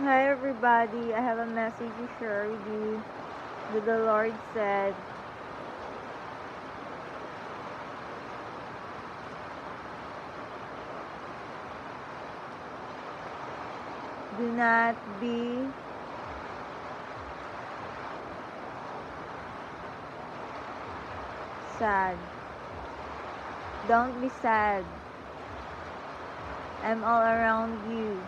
Hi everybody, I have a message to share with you. The Lord said, do not be sad. Don't be sad. I'm all around you.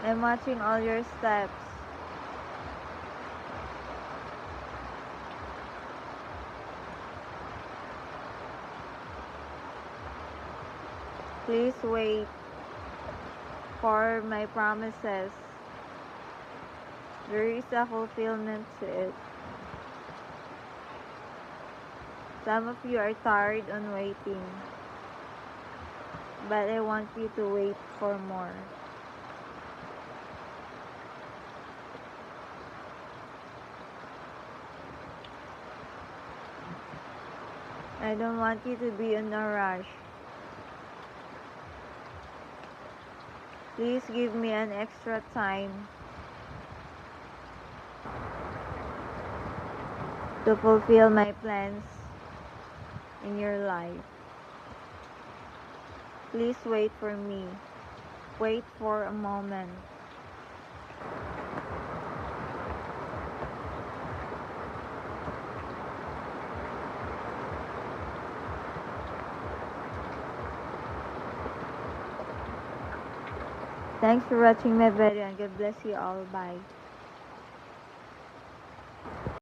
I'm watching all your steps. Please wait for my promises. There is a fulfillment to it. Some of you are tired on waiting, but I want you to wait for more. I don't want you to be in a rush. Please give me an extra time to fulfill my plans in your life. Please wait for me. Wait for a moment. Thanks for watching my video and God bless you all. Bye.